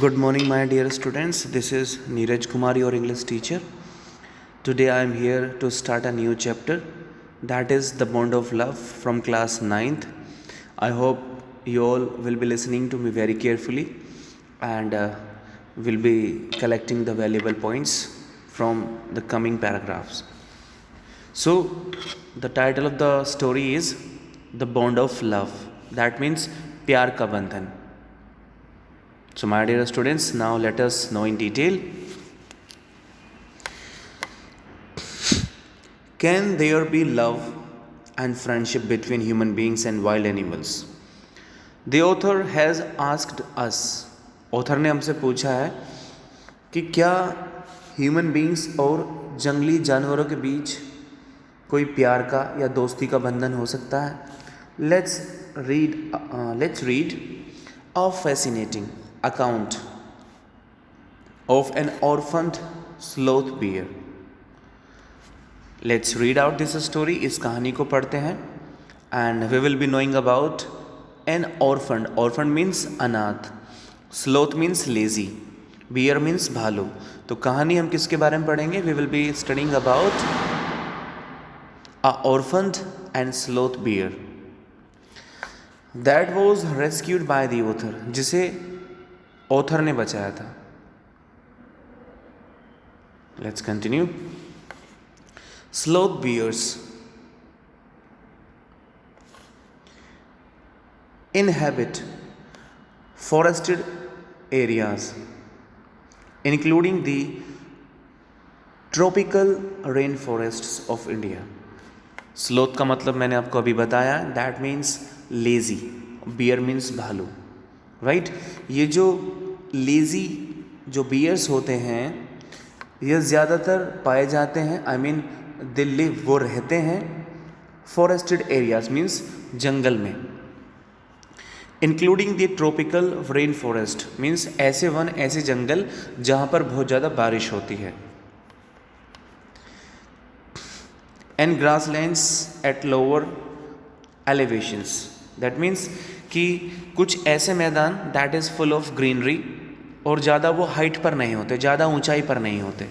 Good morning, my dear students. This is Neeraj Kumar, your English teacher. Today I am here to start a new chapter, that is the bond of love from class 9th. I hope you all will be listening to me very carefully and will be collecting the valuable points from the coming paragraphs. So, the title of the story is The Bond of Love. That means Pyar Ka Bandhan. So, my dear students, now let us know in detail. Can there be love and friendship between human beings and wild animals? The author has asked us. Author ने हमसे पूछा है कि क्या human beings और जंगली जानवरों के बीच कोई प्यार का या दोस्ती का बंधन हो सकता है? Let's read a fascinating account of an orphaned sloth bear. Let's read out this story. इस कहानी को पढ़ते हैं and we will be knowing about an orphaned. Orphaned means अनाथ. Sloth means lazy. Bear means भालू. तो कहानी हम किसके बारे में पढ़ेंगे? We will be studying about a orphaned and sloth bear that was rescued by the author. जिसे ऑथर ने बचाया था. Let's continue. Sloth bears inhabit forested areas including the tropical rainforests of India. Sloth का मतलब मैंने आपको अभी बताया, that means lazy. Bear means भालू, राइट. ये जो लेजी जो बियर्स होते हैं ये ज़्यादातर पाए जाते हैं, आई मीन दिल्ली वो रहते हैं फॉरेस्टेड एरियाज मीन्स जंगल में. Including the tropical rain forest means ऐसे वन, ऐसे जंगल जहाँ पर बहुत ज़्यादा बारिश होती है. And grasslands at lower elevations, that means कि कुछ ऐसे मैदान that is full of greenery और ज़्यादा वो हाइट पर नहीं होते, ज़्यादा ऊंचाई पर नहीं होते.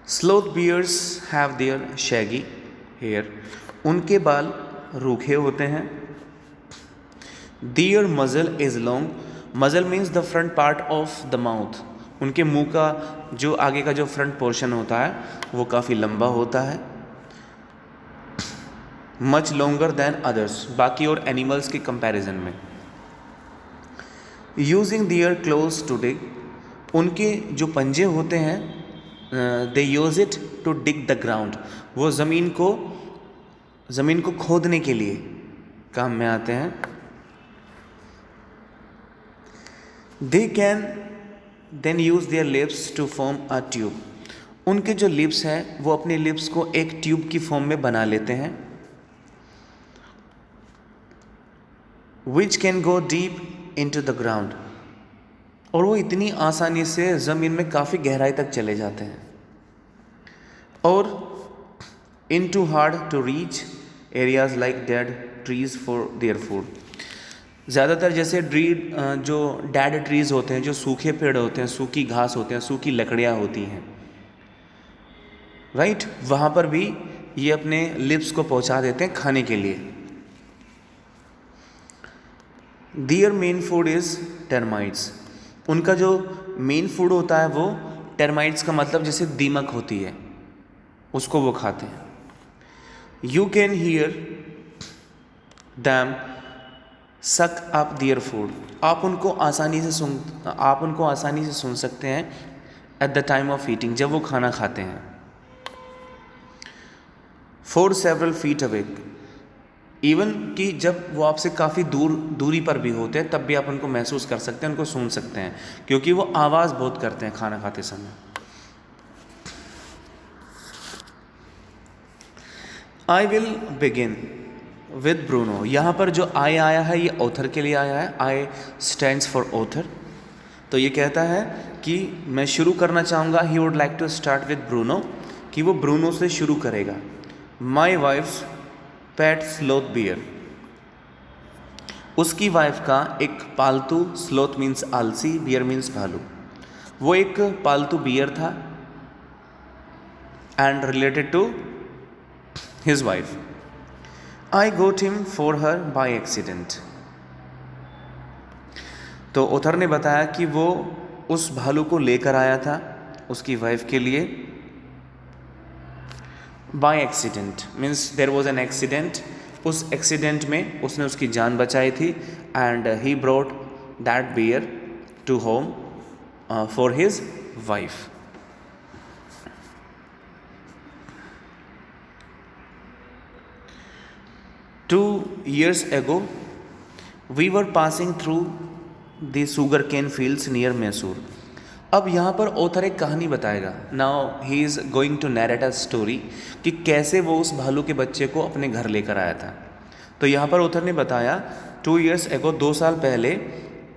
Sloth bears have their shaggy hair, उनके बाल रूखे होते हैं. Their muzzle is long, muzzle means the front part of the mouth. उनके मुंह का जो आगे का जो फ्रंट पोर्शन होता है वो काफ़ी लंबा होता है. मच लॉन्गर देन अदर्स, बाकी और एनिमल्स के कंपैरिजन में. Using their claws to dig, उनके जो पंजे होते हैं they use it to dig the ground, वो ज़मीन को खोदने के लिए काम में आते हैं. They can then use their lips to form a tube, उनके जो लिप्स हैं वो अपने लिप्स को एक ट्यूब की फॉर्म में बना लेते हैं. Which can go deep into the ground, और वो इतनी आसानी से ज़मीन में काफ़ी गहराई तक चले जाते हैं. और into hard to reach areas like dead trees for their food, ज़्यादातर जैसे जो डेड ट्रीज़ होते हैं, जो सूखे पेड़ होते हैं, सूखी घास होते हैं, सूखी लकड़ियाँ होती हैं, राइट, वहाँ पर भी ये अपने लिप्स को पहुँचा देते हैं खाने के लिए. Their main food is termites, उनका जो मेन फूड होता है वो टर्माइट्स का मतलब जैसे दीमक होती है उसको वो खाते हैं. यू कैन हियर दैम सक अप देयर फूड, आप उनको आसानी से सुन सकते हैं at the time of eating, जब वो खाना खाते हैं. For several feet away, even कि जब वो आपसे काफ़ी दूरी पर भी होते हैं तब भी आप उनको महसूस कर सकते हैं, उनको सुन सकते हैं, क्योंकि वो आवाज़ बहुत करते हैं खाना खाते समय. I will begin with Bruno, यहाँ पर जो आई आया है ये ऑथर के लिए आया है. I stands for author. तो ये कहता है कि मैं शुरू करना चाहूँगा, he would like to start with Bruno, कि वो ब्रूनो से शुरू करेगा. My wife's pet sloth bear, उसकी वाइफ का एक पालतू, स्लोथ मीन्स आलसी, बियर मीन्स भालू, वो एक पालतू बियर था and related to his wife. I got him for her by accident. तो ऑथर ने बताया कि वो उस भालू को लेकर आया था उसकी वाइफ के लिए by accident, means there was an accident. उस एक्सीडेंट में उसने उसकी जान बचाई थी and he brought that bear to home for his wife. Two years ago, we were passing through the sugarcane fields near Mysore. अब यहाँ पर ऑथर एक कहानी बताएगा. Now he is going to narrate a story कि कैसे वो उस भालू के बच्चे को अपने घर लेकर आया था. तो यहाँ पर ऑथर ने बताया 2 years ago, 2 साल पहले,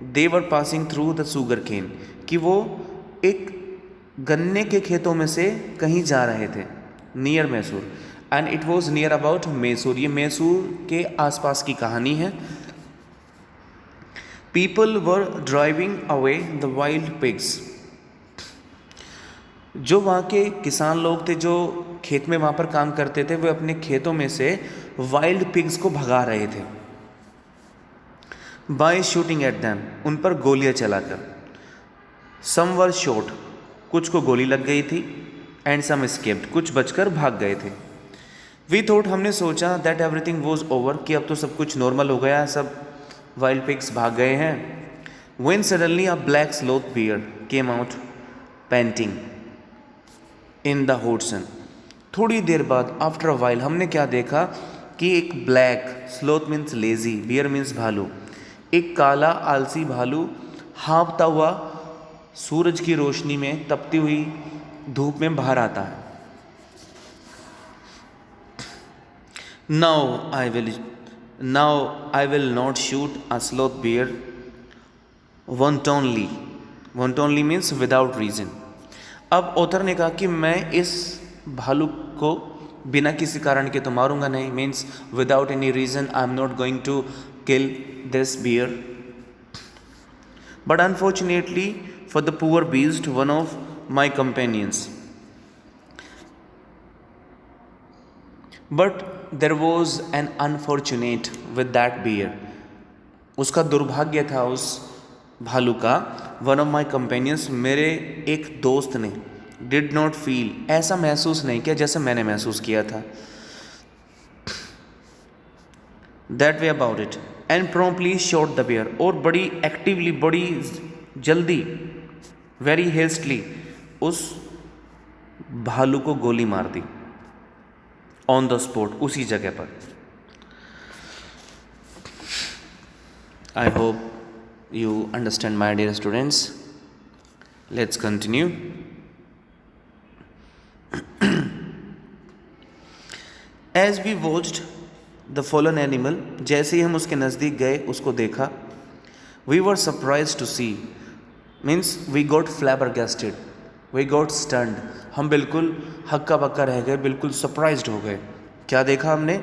they were passing through the sugarcane, कि वो एक गन्ने के खेतों में से कहीं जा रहे थे near Mysore. And it was near about Mysore. ये मैसूर के आसपास की कहानी है. People were driving away the wild pigs. जो वहाँ के किसान लोग थे जो खेत में वहाँ पर काम करते थे, वे अपने खेतों में से वाइल्ड पिग्स को भगा रहे थे. बाय शूटिंग एट दैम, उन पर गोलियाँ चलाकर. सम वर शॉट, कुछ को गोली लग गई थी. एंड सम एस्केप्ड, कुछ बचकर भाग गए थे. वी थॉट, हमने सोचा, दैट एवरीथिंग वॉज ओवर, कि अब तो सब कुछ नॉर्मल हो गया, सब वाइल्ड पिग्स भाग गए हैं. When suddenly a black sloth bear came out panting in the hot sun. थोड़ी देर बाद, आफ्टर अ वाइल, हमने क्या देखा कि एक black, sloth means lazy, bear means भालू, एक काला आलसी भालू हाँफता हुआ सूरज की रोशनी में, तपती हुई धूप में बाहर आता है. Now I will not shoot a sloth bear wantonly. Wantonly means without reason. अब ऑथर ने कहा कि मैं इस भालू को बिना किसी कारण के तो मारूंगा नहीं. Means without any reason I am not going to kill this bear. But unfortunately for the poor beast, one of my companions, but there was an unfortunate with that bear. उसका दुर्भाग्य था उस भालू का. वन ऑफ माई कंपेनियंस, मेरे एक दोस्त ने, डिड नॉट फील, ऐसा महसूस नहीं किया जैसे मैंने महसूस किया था, that way about it, and promptly shot the bear, और बड़ी एक्टिवली, बड़ी जल्दी, वेरी हेस्टली उस भालू को गोली मार दी. ऑन द स्पॉट, उसी जगह पर. I hope you understand, my dear students. Let's continue. As we watched the fallen animal, जैसे ही हम उसके नज़दीक गए, उसको देखा, we were surprised to see, means we got flabbergasted, we got stunned. हम बिल्कुल हक्का बक्का रह गए, बिल्कुल सरप्राइज्ड हो गए. क्या देखा हमने?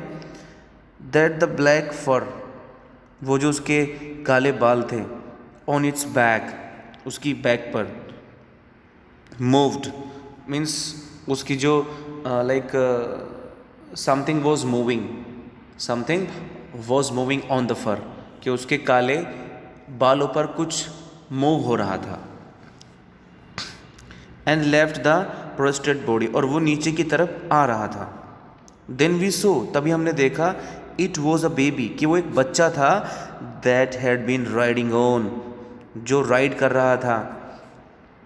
That the black fur, वो जो उसके काले बाल थे, ऑन इट्स बैक, उसकी बैक पर, मूव्ड मीन्स उसकी जो like something was moving, something was moving on the fur, कि उसके काले बालों पर कुछ मूव हो रहा था. And left the prostate body, और वो नीचे की तरफ आ रहा था. देन वी सो, तभी हमने देखा, इट वॉज अ बेबी, कि वो एक बच्चा था, that had been riding on, जो राइड कर रहा था,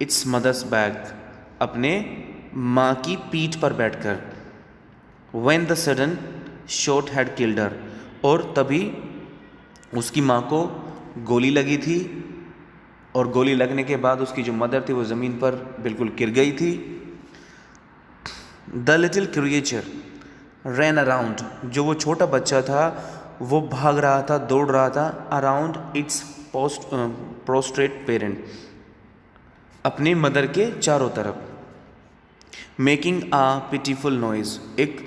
इट्स मदर्स बैक, अपने माँ की पीठ पर बैठकर. When the sudden shot had killed her, और तभी उसकी माँ को गोली लगी थी, और गोली लगने के बाद उसकी जो मदर थी वो ज़मीन पर बिल्कुल गिर गई थी. The little creature ran around, जो वो छोटा बच्चा था वो भाग रहा था, दौड़ रहा था, अराउंड इट्स प्रोस्ट्रेट पेरेंट, अपनी मदर के चारों तरफ. मेकिंग आ पिटीफुल नॉइज, एक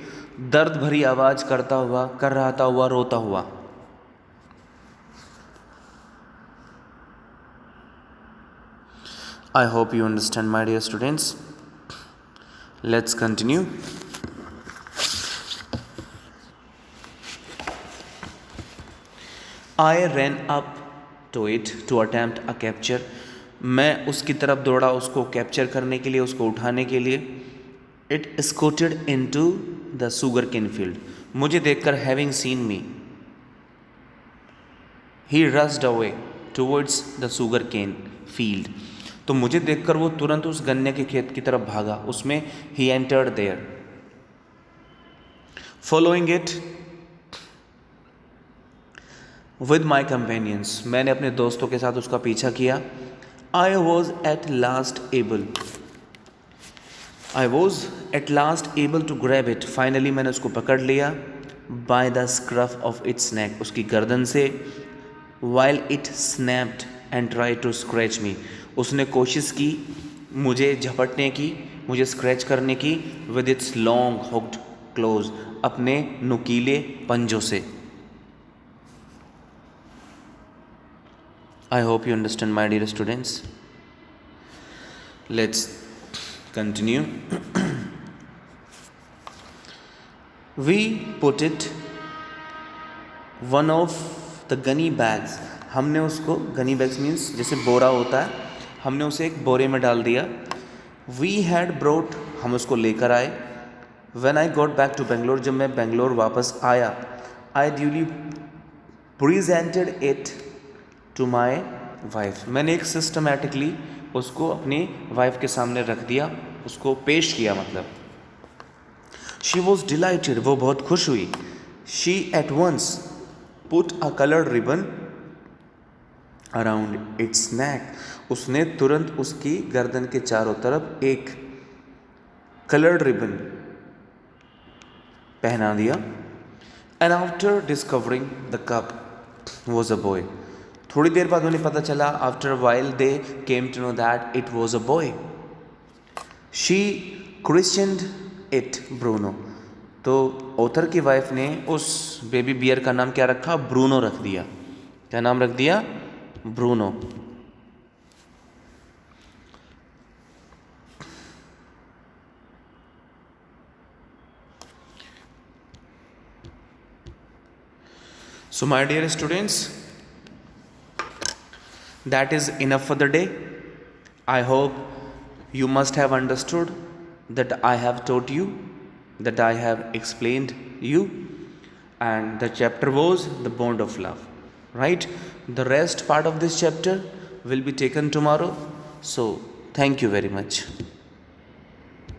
दर्द भरी आवाज़ कर रहा था हुआ, रोता हुआ. I hope you understand, my dear students. Let's continue. I ran up to it to attempt a capture. मैं उसकी तरफ दौड़ा उसको कैप्चर करने के लिए, उसको उठाने के लिए. It scooted into the sugarcane field. मुझे देखकर having seen me, he rushed away towards the sugarcane field. तो मुझे देखकर वो तुरंत उस गन्ने के खेत की तरफ भागा. उसमें he entered there. Following it with my companions. मैंने अपने दोस्तों के साथ उसका पीछा किया. I was at last able to grab it. Finally मैंने उसको पकड़ लिया. By the scruff of its neck. उसकी गर्दन से. While it snapped and tried to scratch me. उसने कोशिश की मुझे झपटने की, मुझे स्क्रैच करने की. With its long hooked claws. अपने नुकीले पंजों से. I hope you understand, my dear students. Let's continue. We put it one of the gunny bags. हमने उसको, gunny bags means जैसे बोरा होता है, हमने उसे एक बोरे में डाल दिया. We had brought, हम उसको लेकर आए. When I got back to Bangalore, जब मैं बेंगलोर वापस आया, I duly presented it to my wife. मैंने एक सिस्टमेटिकली उसको अपनी वाइफ के सामने रख दिया, उसको पेश किया मतलब. She was delighted. वो बहुत खुश हुई. She at once put a coloured ribbon around its neck. उसने तुरंत उसकी गर्दन के चारों तरफ एक कलर्ड रिबन पहना दिया. And after discovering the cub was a boy. थोड़ी देर बाद उन्हें पता चला, after while they came to know that it was a boy. She christened it Bruno. तो ऑथर की वाइफ ने उस बेबी बियर का नाम क्या रखा? ब्रूनो रख दिया. क्या नाम रख दिया? Bruno. So my dear students, that is enough for the day. I hope you must have understood that I have taught you, that I have explained you, and the chapter was the bond of love, right? The rest part of this chapter will be taken tomorrow. So thank you very much.